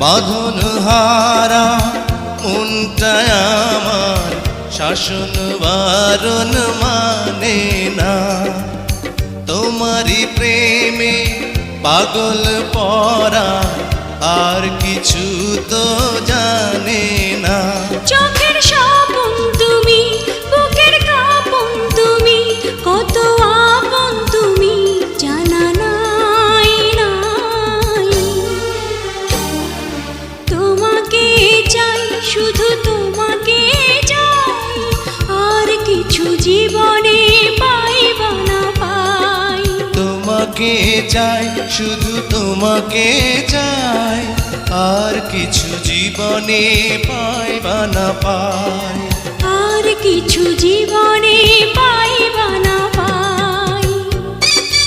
বাঁধন হারা মনটায় আমার শাসন বারণ মানে না। তোমারই প্রেমে পাগল পরা আর কিছু তো জানে না। চোখের স্বপন তুমি, বুকের কাঁপন তুমি, কত আপন তুমি জানা নাই নাই। তোমাকে চাই, শুধু তোমাকে চাই, আর কিছু জীবনে পাইবা না পাই। তোমাকে চাই, শুধু তোমাকে চাই, আর কিছু জীবনে পাইবা না পাই। আর কিছু জীবনে পাইবা না পাই।